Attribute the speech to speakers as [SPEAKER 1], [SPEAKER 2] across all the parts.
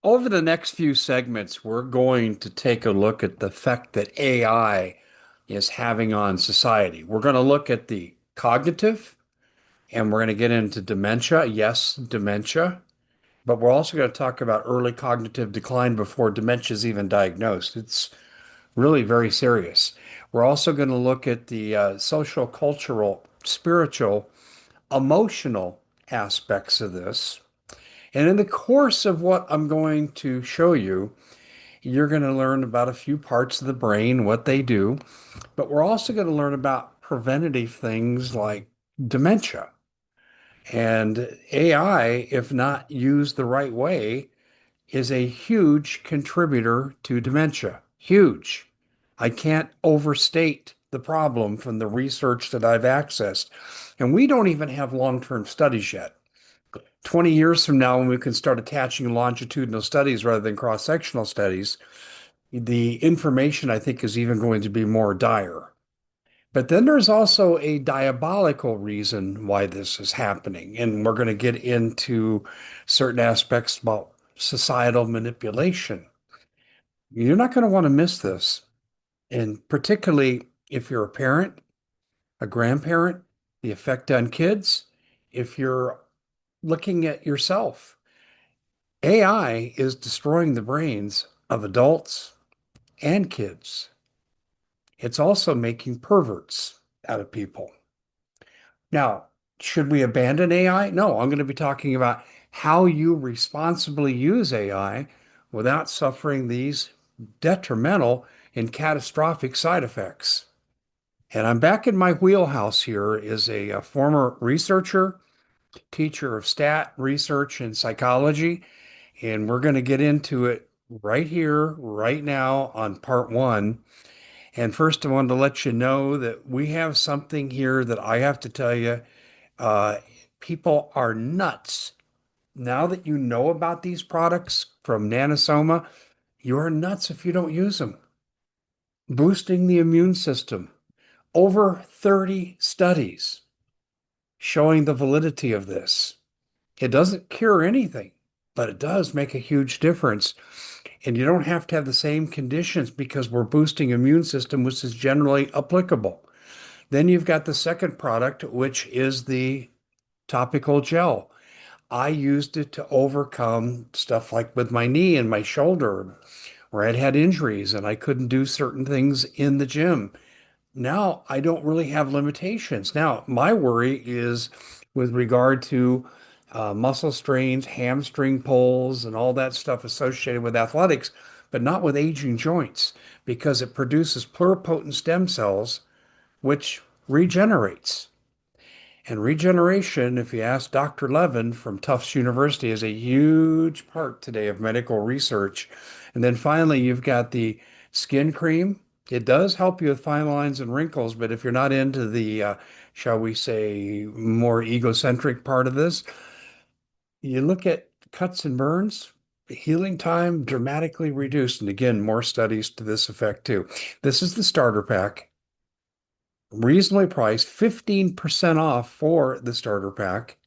[SPEAKER 1] Over the next few segments, we're going to take a look at the effect that AI is having on society. We're going to look at the cognitive and we're going to get into dementia. Yes, dementia. But we're also going to talk about early cognitive decline before dementia is even diagnosed. It's really very serious. We're also going to look at the social, cultural, spiritual, emotional aspects of this. And in the course of what I'm going to show you, you're going to learn about a few parts of the brain, what they do, but we're also going to learn about preventative things like dementia. And AI, if not used the right way, is a huge contributor to dementia. Huge. I can't overstate the problem from the research that I've accessed. And we don't even have long-term studies yet. 20 years from now, when we can start attaching longitudinal studies rather than cross-sectional studies, the information I think is even going to be more dire. But then there's also a diabolical reason why this is happening. And we're going to get into certain aspects about societal manipulation. You're not going to want to miss this. And particularly if you're a parent, a grandparent, the effect on kids, if you're looking at yourself. AI is destroying the brains of adults and kids. It's also making perverts out of people. Now, should we abandon AI? No, I'm going to be talking about how you responsibly use AI without suffering these detrimental and catastrophic side effects. And I'm back in my wheelhouse here as a former researcher, teacher of stat research and psychology, and we're going to get into it right here, right now on part one. And first, I wanted to let you know that we have something here that I have to tell you. Uh, People are nuts. Now that you know about these products from Nanosoma, you're nuts if you don't use them. Boosting the immune system. Over 30 studies showing the validity of this. It doesn't cure anything, but it does make a huge difference. And you don't have to have the same conditions because we're boosting immune system, which is generally applicable. Then you've got the second product, which is the topical gel. I used it to overcome stuff like with my knee and my shoulder, where I'd had injuries and I couldn't do certain things in the gym. Now I don't really have limitations. Now, my worry is with regard to muscle strains, hamstring pulls, and all that stuff associated with athletics, but not with aging joints because it produces pluripotent stem cells, which regenerates. And regeneration, if you ask Dr. Levin from Tufts University, is a huge part today of medical research. And then finally, you've got the skin cream. It does help you with fine lines and wrinkles, but if you're not into the, shall we say, more egocentric part of this, you look at cuts and burns, healing time dramatically reduced. And again, more studies to this effect too. This is the starter pack, reasonably priced, 15% off for the starter pack.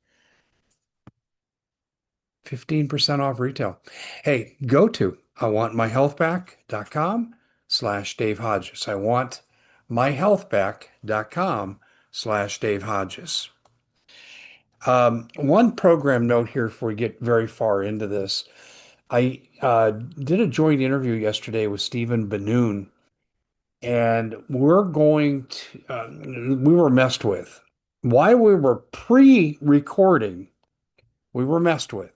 [SPEAKER 1] 15% off retail. Hey, go to iwantmyhealthback.com/Dave Hodges. iwantmyhealthback.com/Dave Hodges. One program note here before we get very far into this. I did a joint interview yesterday with Stephen Benoon, and we were messed with. While we were pre-recording, we were messed with.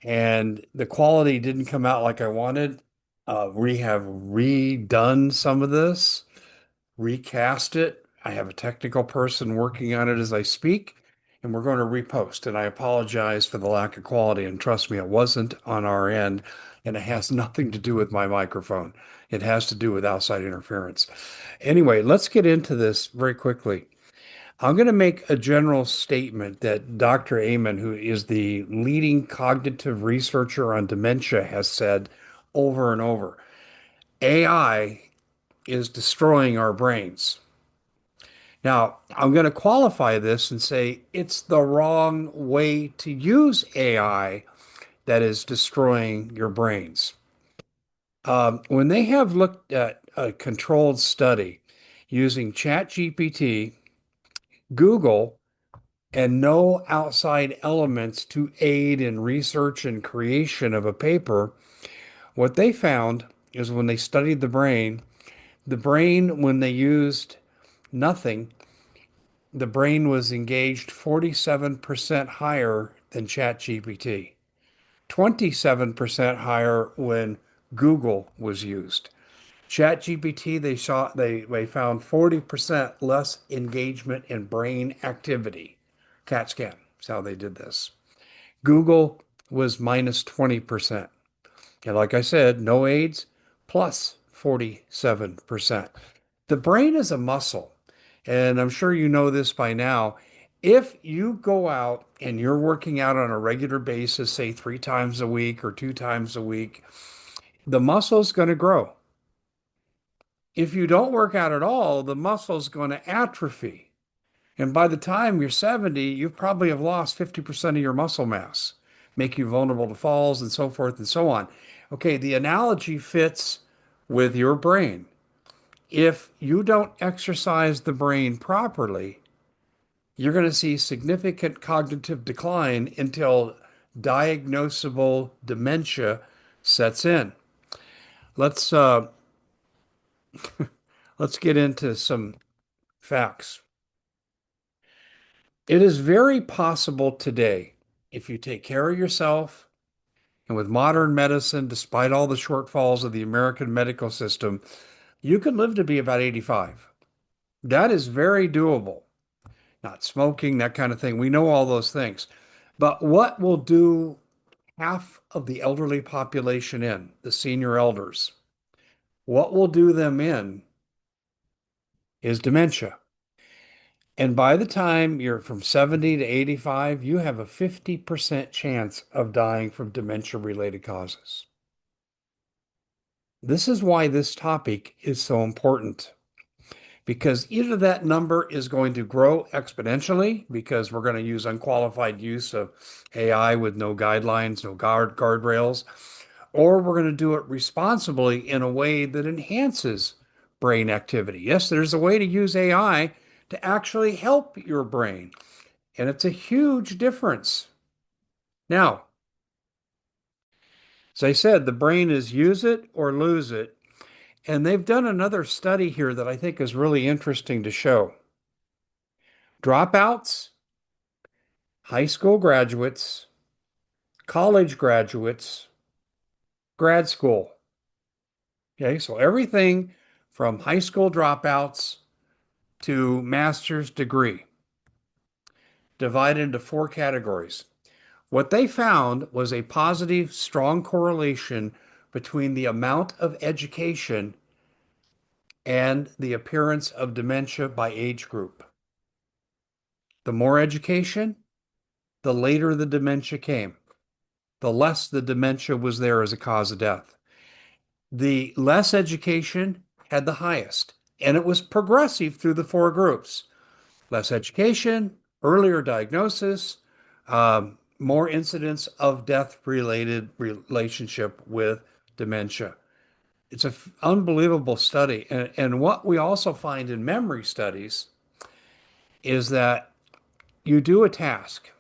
[SPEAKER 1] And the quality didn't come out like I wanted. We have redone some of this, recast it. I have a technical person working on it as I speak, and we're going to repost. And I apologize for the lack of quality. And trust me, it wasn't on our end, and it has nothing to do with my microphone. It has to do with outside interference. Anyway, let's get into this very quickly. I'm going to make a general statement that Dr. Amen, who is the leading cognitive researcher on dementia, has said over and over. AI is destroying our brains. Now, I'm going to qualify this and say it's the wrong way to use AI that is destroying your brains. When they have looked at a controlled study using ChatGPT, Google, and no outside elements to aid in research and creation of a paper, what they found is when they studied the brain, when they used nothing, the brain was engaged 47% higher than ChatGPT, 27% higher when Google was used. ChatGPT, they found 40% less engagement in brain activity. CAT scan. That's how they did this. Google was minus 20%. And like I said, no AIDS plus 47%. The brain is a muscle. And I'm sure you know this by now. If you go out and you're working out on a regular basis, say 3 times a week or 2 times a week, the muscle's going to grow. If you don't work out at all, the muscle's going to atrophy. And by the time you're 70, you probably have lost 50% of your muscle mass, make you vulnerable to falls and so forth and so on. Okay, the analogy fits with your brain. If you don't exercise the brain properly, you're going to see significant cognitive decline until diagnosable dementia sets in. Let's uh, let's get into some facts. It is very possible today, if you take care of yourself, and with modern medicine, despite all the shortfalls of the American medical system, you could live to be about 85. That is very doable. Not smoking, that kind of thing. We know all those things. But what will do half of the elderly population in, the senior elders, what will do them in is dementia. And by the time you're from 70 to 85, you have a 50% chance of dying from dementia-related causes. This is why this topic is so important, because either that number is going to grow exponentially because we're going to use unqualified use of AI with no guidelines, no guardrails, or we're going to do it responsibly in a way that enhances brain activity. Yes, there's a way to use AI to actually help your brain, and it's a huge difference. Now, as I said, the brain is use it or lose it. And they've done another study here that I think is really interesting to show. Dropouts, high school graduates, college graduates, grad school. Okay, so everything from high school dropouts to master's degree, divided into 4 categories. What they found was a positive, strong correlation between the amount of education and the appearance of dementia by age group. The more education, the later the dementia came, the less the dementia was there as a cause of death. The less education had the highest, and it was progressive through the 4 groups. Less education, earlier diagnosis, more incidence of death-related relationship with dementia. It's an unbelievable study. And what we also find in memory studies is that you do a task.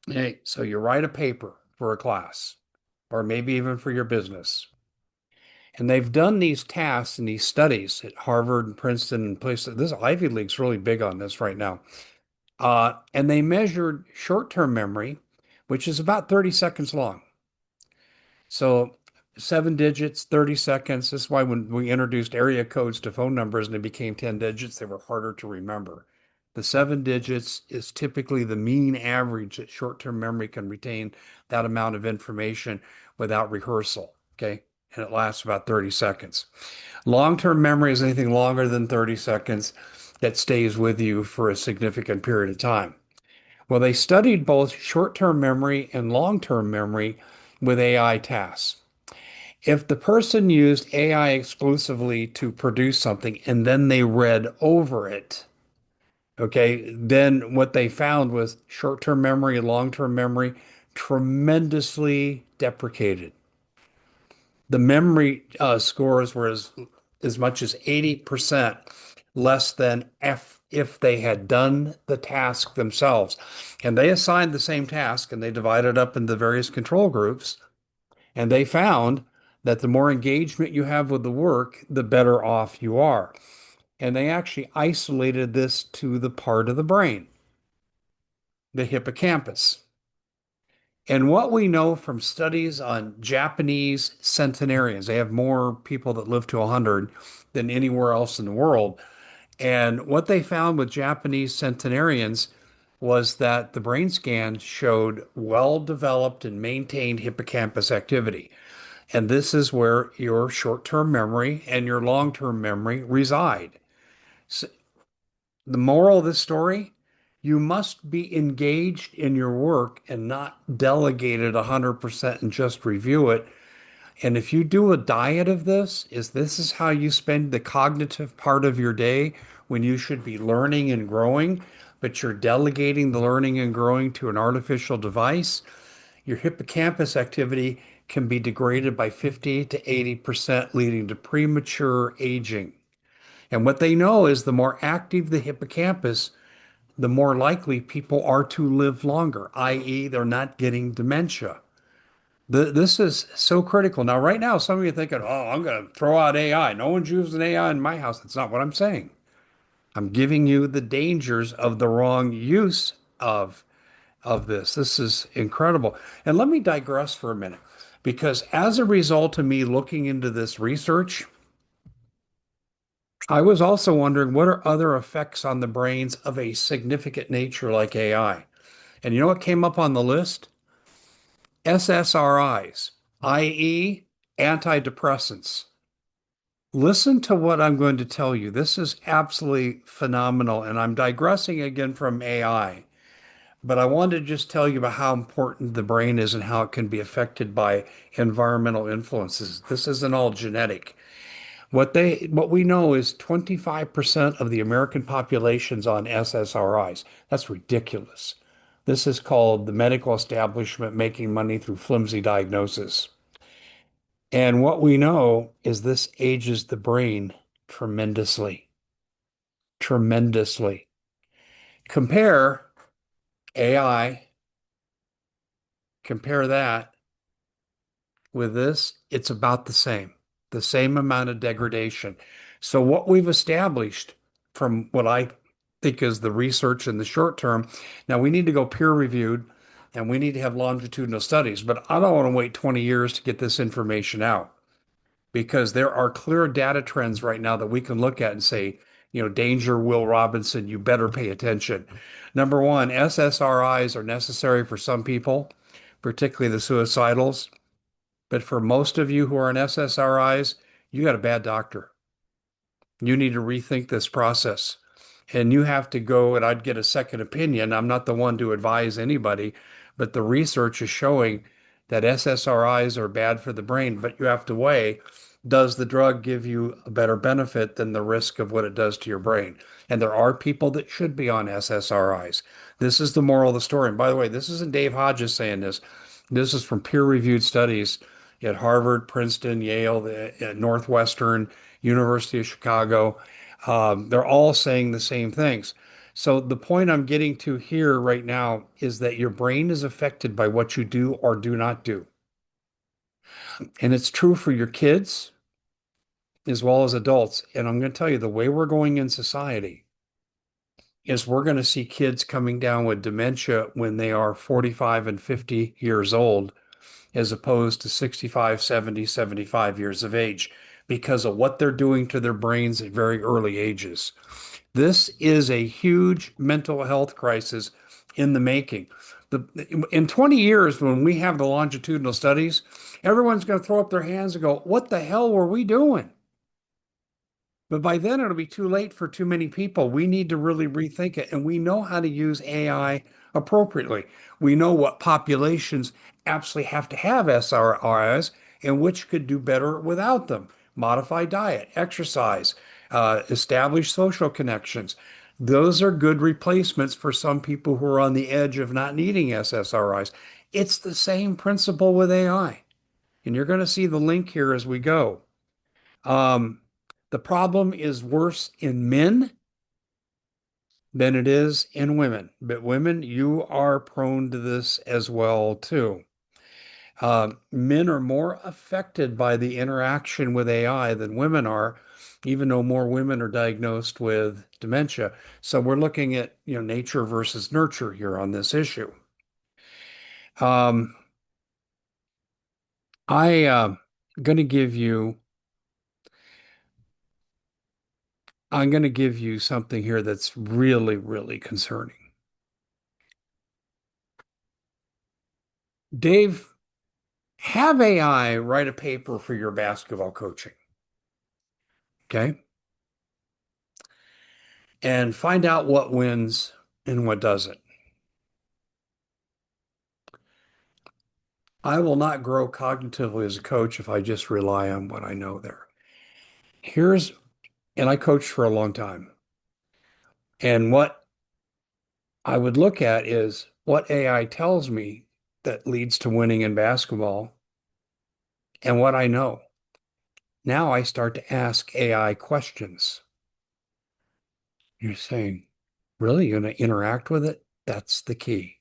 [SPEAKER 1] Hey, so you write a paper for a class, or maybe even for your business. And they've done these tasks and these studies at Harvard and Princeton and places. This Ivy League's really big on this right now. And they measured short-term memory, which is about 30 seconds long. So 7 digits, 30 seconds. This is why when we introduced area codes to phone numbers and they became 10 digits, they were harder to remember. The 7 digits is typically the mean average that short-term memory can retain that amount of information without rehearsal. Okay. And it lasts about 30 seconds. Long-term memory is anything longer than 30 seconds that stays with you for a significant period of time. Well, they studied both short-term memory and long-term memory with AI tasks. If the person used AI exclusively to produce something and then they read over it, okay, then what they found was short-term memory and long-term memory tremendously deprecated. The memory scores were as much as 80% less than if they had done the task themselves. And they assigned the same task and they divided up into various control groups. And they found that the more engagement you have with the work, the better off you are. And they actually isolated this to the part of the brain, the hippocampus. And what we know from studies on Japanese centenarians, they have more people that live to 100 than anywhere else in the world. And what they found with Japanese centenarians was that the brain scan showed well-developed and maintained hippocampus activity. And this is where your short-term memory and your long-term memory reside. So the moral of this story, you must be engaged in your work and not delegate it 100% and just review it. And if you do a diet of this is how you spend the cognitive part of your day when you should be learning and growing, but you're delegating the learning and growing to an artificial device, your hippocampus activity can be degraded by 50 to 80%, leading to premature aging. And what they know is the more active the hippocampus, the more likely people are to live longer, i.e., they're not getting dementia. This is so critical. Now, right now, some of you are thinking, oh, I'm going to throw out AI. No one's using AI in my house. That's not what I'm saying. I'm giving you the dangers of the wrong use of this. This is incredible. And let me digress for a minute, because as a result of me looking into this research, I was also wondering what are other effects on the brains of a significant nature like AI? And you know what came up on the list? SSRIs, i.e., antidepressants. Listen to what I'm going to tell you. This is absolutely phenomenal. And I'm digressing again from AI, but I wanted to just tell you about how important the brain is and how it can be affected by environmental influences. This isn't all genetic. What we know is 25% of the American population's on SSRIs. That's ridiculous. This is called the medical establishment making money through flimsy diagnosis. And what we know is this ages the brain tremendously, tremendously. Compare AI, compare that with this, it's about the same amount of degradation. So what we've established from what I think is the research in the short term, now we need to go peer reviewed and we need to have longitudinal studies, but I don't want to wait 20 years to get this information out because there are clear data trends right now that we can look at and say, danger, Will Robinson, you better pay attention. Number one, SSRIs are necessary for some people, particularly the suicidals. But for most of you who are on SSRIs, you got a bad doctor. You need to rethink this process. And you have to go, and I'd get a second opinion. I'm not the one to advise anybody, but the research is showing that SSRIs are bad for the brain, but you have to weigh, does the drug give you a better benefit than the risk of what it does to your brain? And there are people that should be on SSRIs. This is the moral of the story. And by the way, this isn't Dave Hodges saying this. This is from peer-reviewed studies at Harvard, Princeton, Yale, at Northwestern, University of Chicago. They're all saying the same things. So the point I'm getting to here right now is that your brain is affected by what you do or do not do. And it's true for your kids as well as adults. And I'm going to tell you, the way we're going in society is we're going to see kids coming down with dementia when they are 45 and 50 years old, as opposed to 65, 70, 75 years of age because of what they're doing to their brains at very early ages. This is a huge mental health crisis in the making. In 20 years, when we have the longitudinal studies, everyone's going to throw up their hands and go, what the hell were we doing? But by then, it'll be too late for too many people. We need to really rethink it. And we know how to use AI appropriately. We know what populations absolutely have to have SRIs and which could do better without them. Modify diet, exercise, establish social connections. Those are good replacements for some people who are on the edge of not needing SSRIs. It's the same principle with AI. And you're going to see the link here as we go. Um, the problem is worse in men than it is in women. But women, you are prone to this as well too. Men are more affected by the interaction with AI than women are, even though more women are diagnosed with dementia. So we're looking at, nature versus nurture here on this issue. Um, I going to give you, I'm going to give you something here that's really, really concerning. Dave, have AI write a paper for your basketball coaching, okay? And find out what wins and what doesn't. I will not grow cognitively as a coach if I just rely on what I know there. Here's, and I coached for a long time. And what I would look at is what AI tells me that leads to winning in basketball and what I know. Now I start to ask AI questions. You're saying, really? You're going to interact with it? That's the key.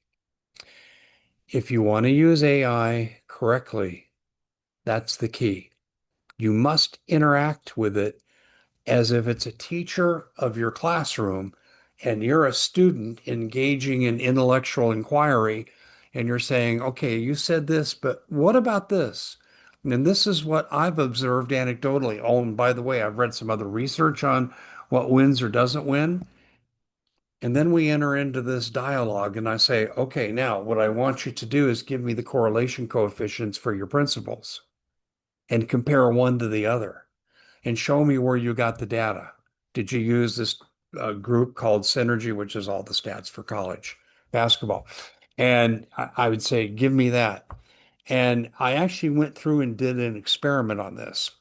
[SPEAKER 1] If you want to use AI correctly, that's the key. You must interact with it as if it's a teacher of your classroom and you're a student engaging in intellectual inquiry and you're saying, okay, you said this, but what about this? And this is what I've observed anecdotally. Oh, and by the way, I've read some other research on what wins or doesn't win. And then we enter into this dialogue, and I say, okay, now what I want you to do is give me the correlation coefficients for your principles and compare one to the other and show me where you got the data. Did you use this group called Synergy, which is all the stats for college basketball? And I would say, give me that. And I actually went through and did an experiment on this.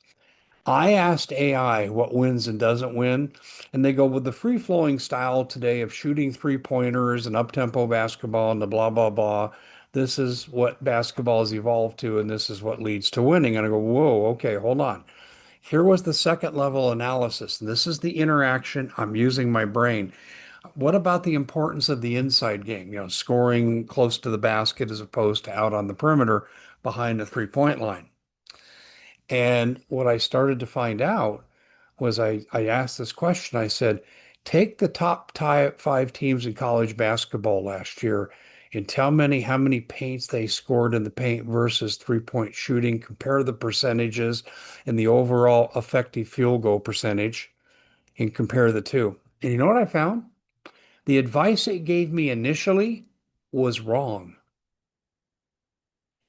[SPEAKER 1] I asked AI what wins and doesn't win, and they go with the free-flowing style today of shooting three-pointers and up-tempo basketball and the blah, blah, blah. This is what basketball has evolved to, and this is what leads to winning. And I go, whoa, okay, hold on. Here was the second level analysis. This is the interaction. I'm using my brain. What about the importance of the inside game? Scoring close to the basket as opposed to out on the perimeter behind the three-point line. And what I started to find out was I asked this question. I said, take the top five teams in college basketball last year and tell me how many paints they scored in the paint versus three-point shooting, compare the percentages and the overall effective field goal percentage and compare the two. And you know what I found? The advice it gave me initially was wrong.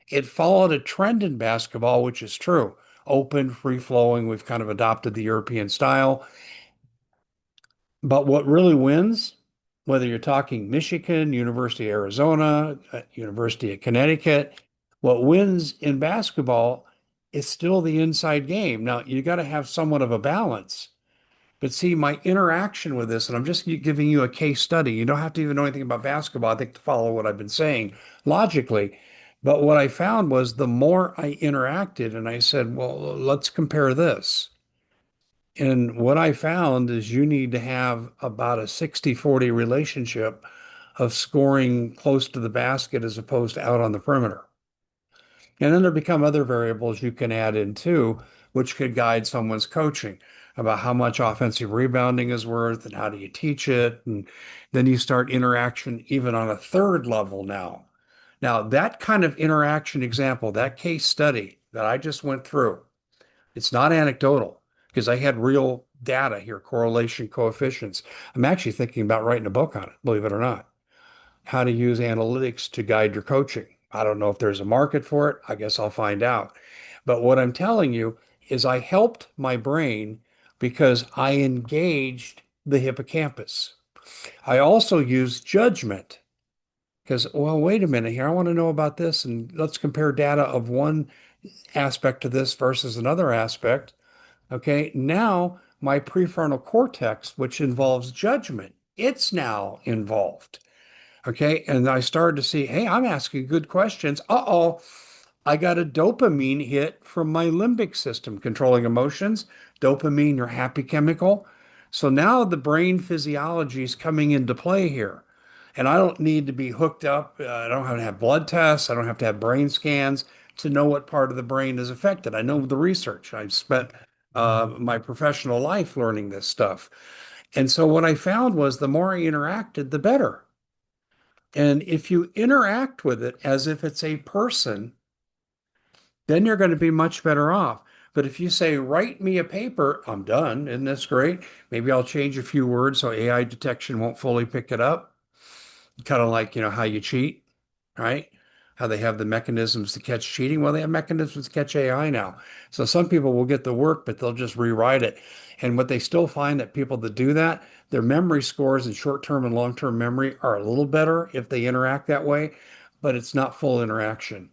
[SPEAKER 1] It followed a trend in basketball, which is true. Open, free flowing. We've kind of adopted the European style. But what really wins, whether you're talking Michigan, University of Arizona, University of Connecticut, what wins in basketball is still the inside game. Now, you got to have somewhat of a balance. But see, my interaction with this, and I'm just giving you a case study. You don't have to even know anything about basketball, I think, to follow what I've been saying logically. But what I found was the more I interacted and I said, well, let's compare this. And what I found is you need to have about a 60-40 relationship of scoring close to the basket as opposed to out on the perimeter. And then there become other variables you can add in too, which could guide someone's coaching about how much offensive rebounding is worth and how do you teach it. And then you start interaction even on a third level now. Now, that kind of interaction example, that case study that I just went through, it's not anecdotal because I had real data here, correlation coefficients. I'm actually thinking about writing a book on it, believe it or not. How to use analytics to guide your coaching. I don't know if there's a market for it. I guess I'll find out. But what I'm telling you is I helped my brain because I engaged the hippocampus. I also used judgment because, well, wait a minute here. I want to know about this. And let's compare data of one aspect to this versus another aspect. Okay. Now my prefrontal cortex, which involves judgment, it's now involved. Okay. And I started to see, hey, I'm asking good questions. Uh-oh, I got a dopamine hit from my limbic system controlling emotions. Dopamine, your happy chemical. So now the brain physiology is coming into play here. And I don't need to be hooked up. I don't have to have blood tests. I don't have to have brain scans to know what part of the brain is affected. I know the research. I've spent my professional life learning this stuff. And so what I found was the more I interacted, the better. And if you interact with it as if it's a person, then you're going to be much better off. But if you say, write me a paper, I'm done. Isn't this great? Maybe I'll change a few words so AI detection won't fully pick it up. Kind of like, how you cheat, right? How they have the mechanisms to catch cheating. Well, they have mechanisms to catch AI now. So some people will get the work, but they'll just rewrite it. And what they still find that people that do that, their memory scores in short-term and long-term memory are a little better if they interact that way, but it's not full interaction.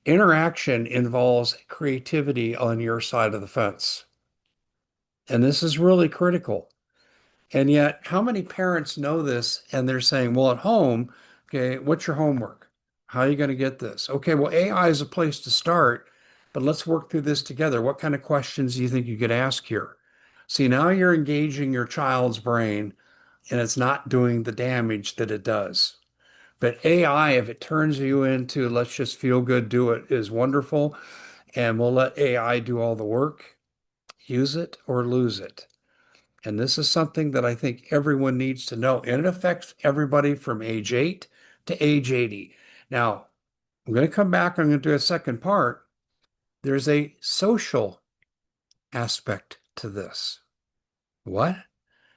[SPEAKER 1] Interaction involves creativity on your side of the fence. And this is really critical. And yet, how many parents know this and they're saying, well, at home, okay, what's your homework? How are you going to get this? Okay, well, AI is a place to start, but let's work through this together. What kind of questions do you think you could ask here? See, now you're engaging your child's brain and it's not doing the damage that it does. But AI, if it turns you into let's just feel good, do it, is wonderful. And we'll let AI do all the work. Use it or lose it. And this is something that I think everyone needs to know. And it affects everybody from age 8 to age 80. Now, I'm going to come back. I'm going to do a second part. There's a social aspect to this. What?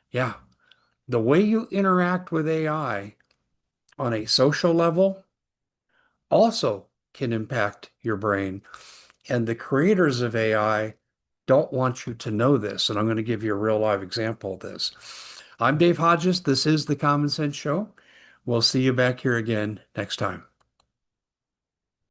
[SPEAKER 1] Yeah. The way you interact with AI on a social level also can impact your brain. And the creators of AI don't want you to know this. And I'm going to give you a real live example of this. I'm Dave Hodges. This is the Common Sense Show. We'll see you back here again next time.